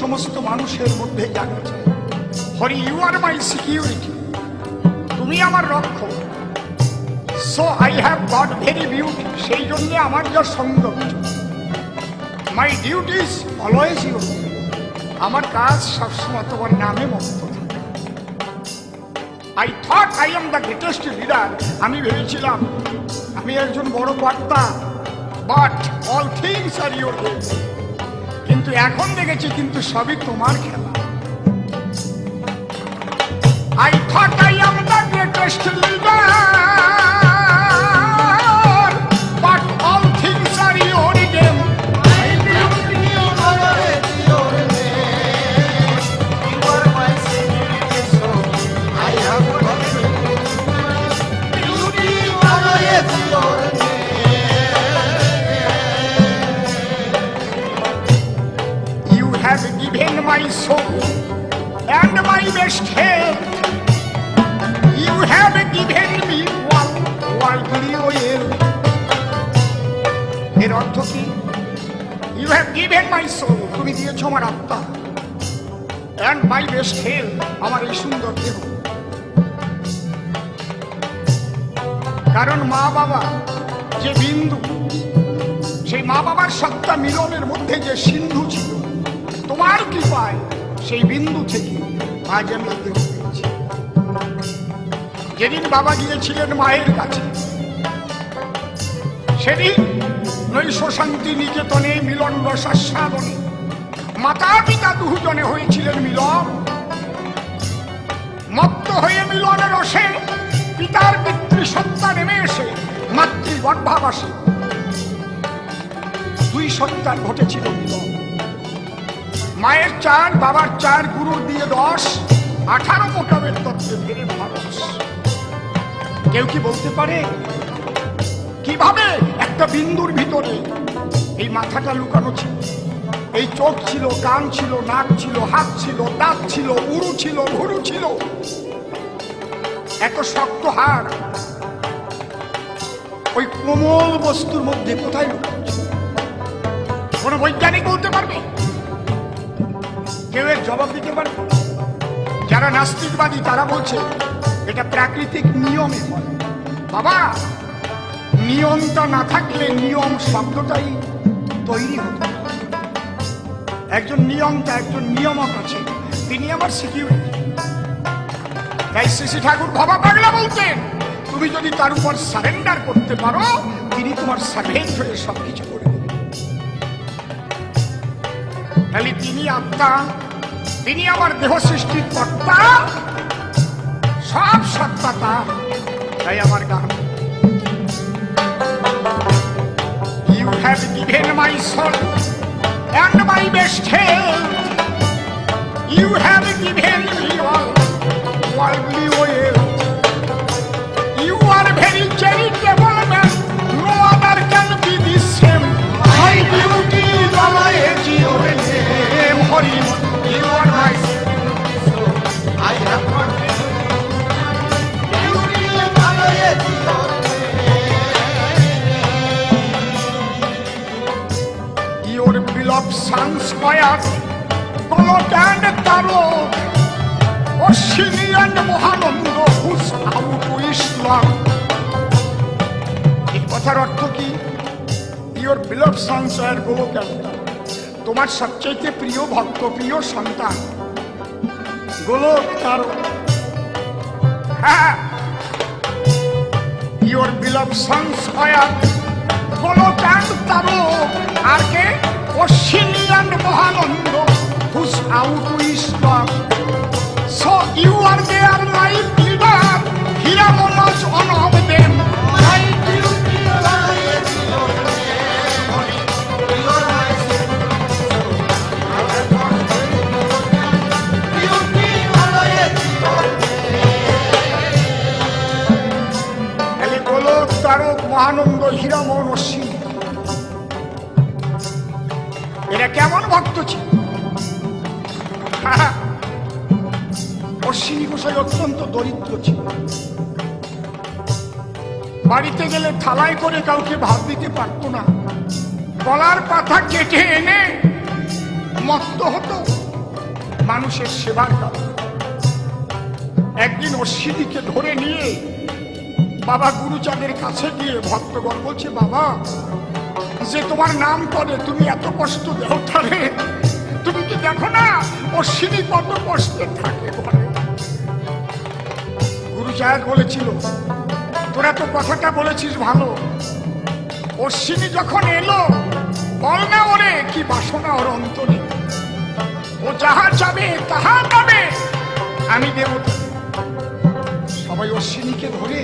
সমস্ত মানুষের মধ্যে জানা যায়। Hari, you are my security, তুমি আমার রক্ষক। So I have got very beauty, সেই জন্য আমার যা সৌন্দর্য। My duty is always you, আমার কাজ সবসময় তোমার নামে মস্ত থাকে। I thought I am the greatest leader, আমি ভেবেছিলাম আমি একজন বড় কর্তা, but all things are your game. কিন্তু এখন দেখেছি কিন্তু সবই তোমার খেলা। I thought I am the greatest leader, but all things are your game. Have given my soul and my best health. You have given me one worldly oil. এর অর্থ কি? You have given my soul, তুমি দিয়েছো আমার আত্মা, and my best health, আমার এই সুন্দর দেহ। কারণ মা বাবা যে বিন্দু, সেই মা বাবার সত্তা মিলনের মধ্যে যে সিন্ধু ছিল, তোমার কৃপায় সেই বিন্দু থেকে আজ আমি দেহ পেয়েছি। যেদিন বাবা গিয়েছিলেন মায়ের কাছে, সেদিন নৈশ শান্তি নিকেতনে মিলন রসাস্বাদনে মাতা পিতা দুজনে হয়েছিলেন মিলন। মত্ত হয়ে মিলন রসে পিতার পিতৃসত্তা নেমে এসে মাতৃগর্ভাবাসে দুই সত্তার ঘটেছিল মিলন। মায়ের 4, বাবার 4, গুরুর দিয়ে 10, 18 মোটাবের তত্ত্বে ফেরে মানুষ। কেউ কি বলতে পারে কিভাবে একটা বিন্দুর ভিতরে এই মাথাটা লুকানো ছিল, এই চোখ ছিল, কান ছিল, নাক ছিল, হাত ছিল, দাঁত ছিল, উরু ছিল, ভুরু ছিল, এত শক্ত হাড় ওই কোমল বস্তুর মধ্যে কোথায় লুকানো ছিল? কোন বৈজ্ঞানিক বলতে পারবে? কেউ এর জবাব দিতে পারবে? যারা নাস্তিকবাদী তারা বলছে এটা প্রাকৃতিক নিয়মে হয়। বাবা, নিয়মটা না থাকলে নিয়ম শব্দটাই তৈরি হতো। একজন নিয়মটা, একজন নিয়ামক আছে, তিনি আমার সিকিউরিটি। তাই শ্রী ঠাকুর বাবা পাগলা বলতেন, তুমি যদি তার উপর সারেন্ডার করতে পারো, তিনি তোমার সার্ভেন্ট হয়ে সবকিছু করে দেবেন। তাহলে তিনি আত্মা, তিনি আমার দেহ সৃষ্টির কর্তা, সব সত্তা তার। তাই আমার গান, You have given my soul and my best health. You have given me all worldly wealth. You are very charitable man, no other can be the same. My beauty is always your name. Hori, you are my soul. I have got beauty is always your name. Your beloved sons were Golok and Tarok, Oshini and Mohanando, whose out to Islam. এই কথার অর্থ কি? Your beloved sons were Golok and Tarok, তোমার সবচেয়ে প্রিয় ভক্ত, প্রিয় সন্তান গোলক তারক। হ্যাঁ, Your beloved sons were Golok and Tarok, R K? Oshini and Mohanando, whose out to Islam. So you are their life leader, Hira Monas one of them. My duty lies in your name. You are my soul. I have got beauty lies in your name. এলে গোলক তারক মহানন্দ হীরামন অশ্বিনী, এরা কেমন ভক্ত ছিল? অশ্বিনী গোসাই অত্যন্ত দরিদ্র ছিল। বাড়িতে গেলে থালায় করে কাউকে ভাত দিতে পারত না, গলার পাতা কেটে এনে মত্ত হতো। মানুষের সেবার কাজ। একদিন অশ্বিনীকে ধরে নিয়ে বাবা গুরুচাঁদের কাছে গিয়ে ভক্তগণ বলছে, বাবা যে তোমার নাম করে তুমি এত কষ্ট দেও তারে, তুমি কি দেখো না অশ্বিনী কত কষ্টে থাকে ঘরে। গুরুচাঁদ বলেছিল, তোরা তো কথাটা বলেছিস ভালো, অশ্বিনী যখন এলো বল না ওরে কি বাসনা ওর অন্তরে, ও যাহা চাবে তাহা পাবে, আমি দেব। সবাই অশ্বিনীকে ধরে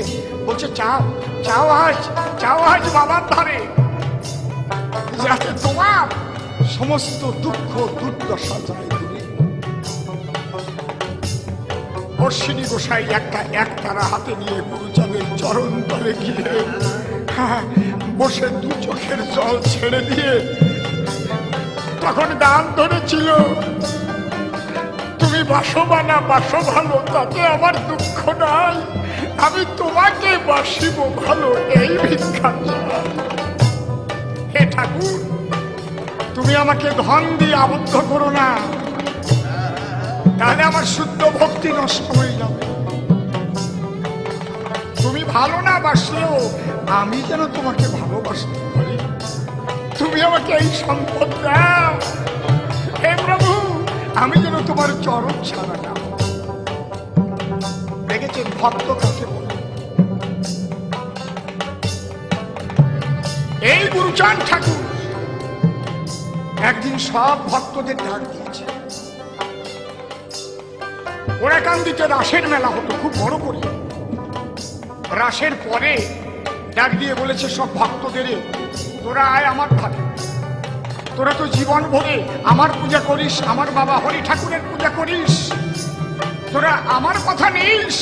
বলছে, চাও চাও আজ, চাও আজ বাবার ধারে, যাতে তোমার সমস্ত দুঃখ দুর্দশা যায় দূরে। অশ্বিনী গোসাই একতারা হাতে নিয়ে গুরুচাঁদের চরণ তলে গিয়ে বসে দু চোখের জল ছেড়ে দিয়ে তখন গান ধরেছিল, তুমি বাসো বানা বাসো ভালো, তাতে আমার দুঃখ নাই, আমি তোমাকে বাসিব ভালো, এই ভিক্ষা চাই। হে ঠাকুর, তুমি আমাকে ধন দিয়ে আবদ্ধ করো না, তাহলে আমার শুদ্ধ ভক্তি নষ্ট হয়ে যাবে। তুমি ভালো না বাসলেও আমি যেন তোমাকে ভালোবাসতে পারি, তুমি আমাকে এই সম্পদ দাও। হে প্রভু, আমি যেন তোমার চরণ ছাড়া না। দেখেছেন ভক্ত কাকে বলে? এই গুরুচাঁদ ঠাকুর একদিন সব ভক্তদের ডাক দিয়েছে। ওরাকান্দিতে রাসের মেলা হতো খুব বড় করে। রাসের পরে ডাক দিয়ে বলেছে সব ভক্তদের, তোরা আয় আমার ধারে, তোরা তো জীবন ভরে আমার পূজা করিস, আমার বাবা হরি ঠাকুরের পূজা করিস, তোরা আমার কথা নিস।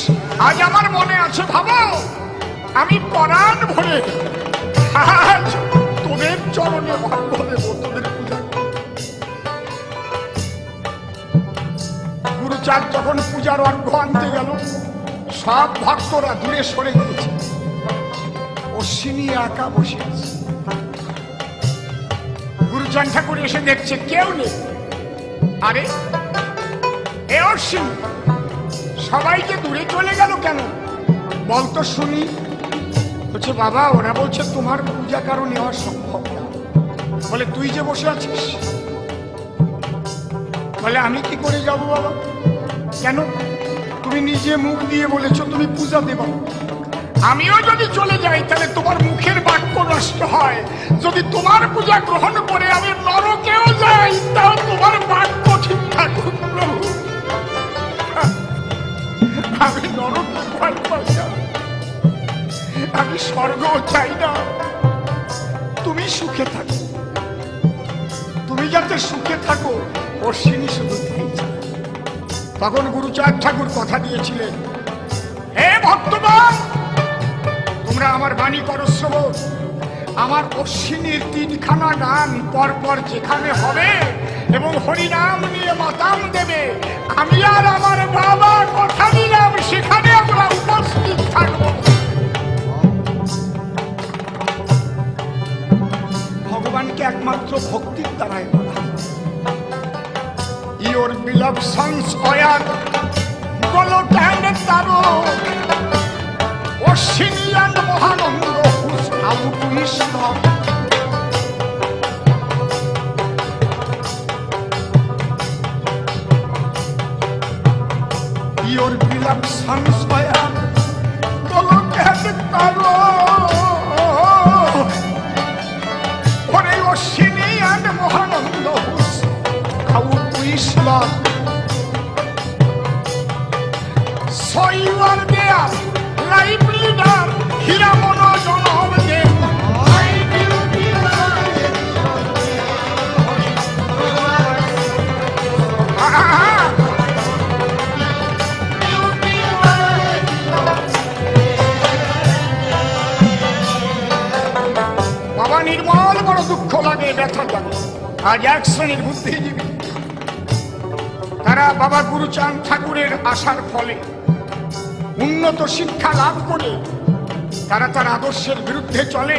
আজ আমার মনে আছে, ভাবো আমি পরাণ ভরে আজ তোদের চরণে অর্ঘ্য দেব, তোদের পূজা। গুরুচাঁদ যখন পূজার অর্ঘ্য আনতে গেল, সব ভক্তরা দূরে সরে গিয়েছে, অশ্বিনী একা বসে আছে। গুরুচাঁদ ঠাকুর এসে দেখছে কেউ নেই। আরে এ অশ্বিনী, সবাইকে দূরে চলে গেল কেন বলতো শুনি? বলছে, বাবা ওরা বলছে তোমার পূজা কারো নেওয়া সম্ভব না। বলে, তুই যে বসে আছিস? বলে, আমি কি করে যাব বাবা? কেন? তুমি নিজে মুখ দিয়ে বলেছো তুমি পূজা দেবা। আমিও যদি চলে যাই তাহলে তোমার মুখের বাক্য নষ্ট হয়। যদি তোমার পূজা গ্রহণ করে আমি নরকেও যাই, তাও তোমার বাক্য ঠিক থাকুক প্রভু। আমি নরক ভয় পাই না, আমি স্বর্গ চাই না, তুমি সুখে থাকো, তুমি যাতে সুখে থাকো অশ্বিনী শুধু তাই চায়। তখন গুরুচাঁদ ঠাকুর কথা দিয়েছিলেন, হে ভক্তগণ, তোমরা আমার বাণী করো শ্রবণ। আমার অশ্বিনীর 3খানা গান পরপর যেখানে হবে এবং হরিনাম নিয়ে মাতাম দেবে, আমি আর আমার বাবা কথা দিলাম সেখানে আমরা উপস্থিত থাকবো। ভগবানকে একমাত্র ভক্তির দ্বারাই বলা হয়। Your beloved sons are Golo and Taro, Oshini and Mohanando, who's out to Islam. Your beloved sons are Golo and Taro, Oshini and Mohanando, who's out to Islam. So you are there, life leader, Hiramono Jonodev. বাবা নির্মল বড় দুঃখ লাগে, ব্যথা লাগে। আজ এক শ্রেণীর বুদ্ধিজীবী, তারা বাবা গুরুচাঁদ ঠাকুরের আশার ফলে উন্নত শিক্ষা লাভ করে তারা তার আদর্শের বিরুদ্ধে চলে,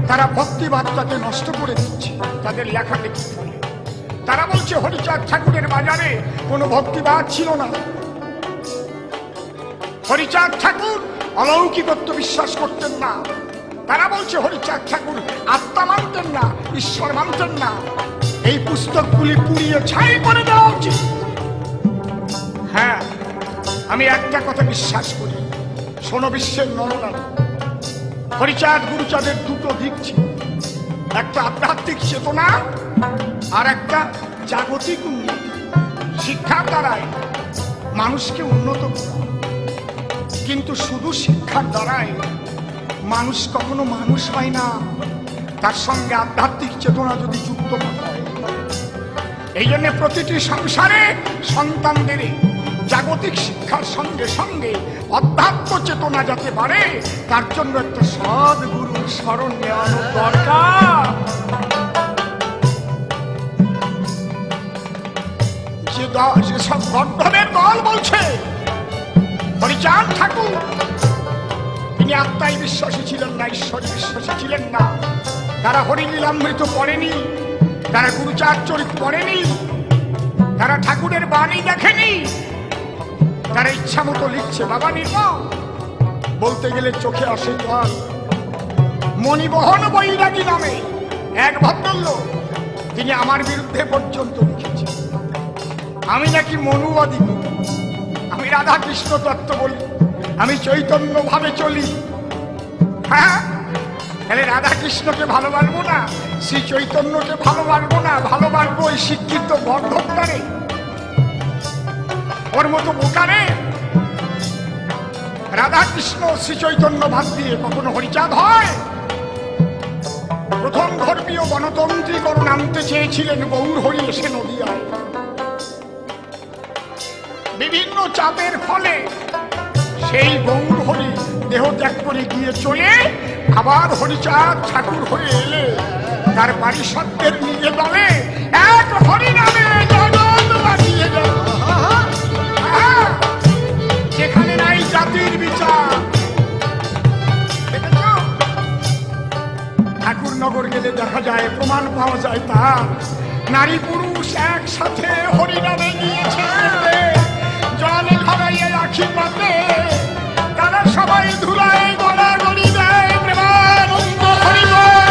তারা ভক্তিবাদটাকে নষ্ট করে দিচ্ছে তাদের লেখালেখি ফলে। তারা বলছে হরিচাঁদ ঠাকুরের বাজারে কোনো ভক্তিবাদ ছিল না। হরিচাঁদ ঠাকুর অলৌকিকত্ব বিশ্বাস করতেন না। তারা বলছে হরিচাঁদ ঠাকুর আত্মা মানতেন না, ঈশ্বর মানতেন না। এই পুস্তকগুলি পুড়িয়ে ছাই করে দেওয়া উচিত। হ্যাঁ, আমি একটা কথা বিশ্বাস করি, শোনো বিশ্বের নরনারী, হরিচাঁদ গুরুচাঁদের দুটো দিক ছিল, একটা আধ্যাত্মিক চেতনা আর একটা জাগতিক উন্নতি। শিক্ষার দ্বারাই মানুষকে উন্নত করা, কিন্তু শুধু শিক্ষার দ্বারাই মানুষ কখনো মানুষ হয় না, তার সঙ্গে আধ্যাত্মিক চেতনা যদি যুক্ত না হয়। এই জন্য প্রতিটি সংসারে সন্তানদের জাগতিক শিক্ষার সঙ্গে সঙ্গে অধ্যাত্ম চেতনা যাতে বাড়ে, তার জন্য একটা সৎ গুরুর শরণ নেওয়ানো দরকার। যেসব গর্ধবের দল বলছে হরিচাঁদ ঠাকুর তিনি আত্মায় বিশ্বাসী ছিলেন না, ঈশ্বরে বিশ্বাসী ছিলেন না। তারা হরিলীলামৃত পড়েনি, তারা গুরুচাঁদ চরিত পড়েনি, তারা ঠাকুরের বাণী দেখেনি, তারা ইচ্ছা মতো লিখছে। বাবা নির্মল বলতে গেলে চোখে আসে জল। মণিবহন বৈরাগী নামে এক ভদ্রলোক, তিনি আমার বিরুদ্ধে পর্যন্ত লিখেছেন আমি নাকি মনুবাদী, আমি রাধা কৃষ্ণ তত্ত্ব বলি, আমি চৈতন্য ভাবে চলি। হ্যাঁ, তাহলে রাধা কৃষ্ণকে ভালোবাসবো না, শ্রী চৈতন্যকে ভালোবাসবো না, ভালোবাসবো ওই শিক্ষিত বর্ধকটারে, ওর মতো বোকারে। রাধা কৃষ্ণ শ্রী চৈতন্য ভাব দিয়ে কখনো হরিচাঁদ হয়? প্রথম ধর্মীয় গণতন্ত্রীকরণ আনতে চেয়েছিলেন গৌর হরি এসে নদিয়ায়। বিভিন্ন চাপের ফলে সেই গৌর হরি দেহ ত্যাগ করে গিয়ে চলে আবার হরিচাঁদ ঠাকুর হয়ে এলে তার পারিষদদের নিয়ে দলে এক হরি নামে জগৎ বাঁচিয়ে গেল। যেখানে নাই জাতির বিচার। ঠাকুরনগর গেলে দেখা যায়, প্রমাণ পাওয়া যায়, তার নারী পুরুষ একসাথে হরি নামে গিয়েছে, জলে ঘরাইয়ে রাখি পাতে, তারা সবাই ধুলায় গড়াগড়ি দেয় প্রেমানন্দ হরি বল।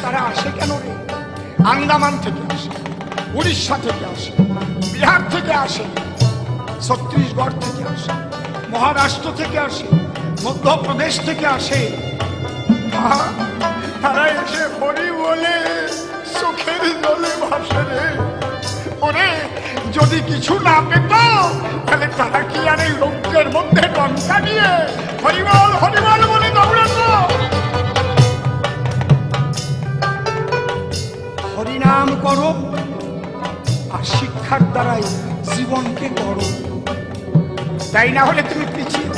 তারা আসে কেন রে? আন্দামান থেকে আসে, উড়িষ্যা থেকে আসে, বিহার থেকে আসে, ছত্তিশগড় থেকে আসে, মহারাষ্ট্র থেকে আসে, মধ্যপ্রদেশ থেকে আসে। তারা এসে হরি বলে চোখের জলে ভাসে রে। ওরে, যদি কিছু না পেত তাহলে তারা কি আর এই রৌদ্রের মধ্যে টনকা নিয়ে হরিবল হরিবল বলে দৌড়াতো? হরিনাম করো আর শিক্ষার দ্বারাই জীবনকে করো, তাই না হলে তুমি পিছিয়ে।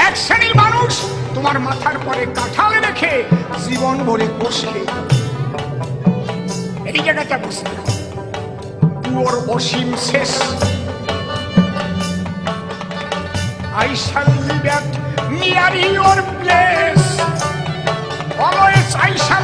এক শ্রেণীর মানুষ তোমার মাথার পরে কাঁঠালে রেখে জীবন ভরে বসে। এই জায়গাটা বুঝতে হবে, পুয়োর অসীম শেষ। I shall live at near your place, always I shall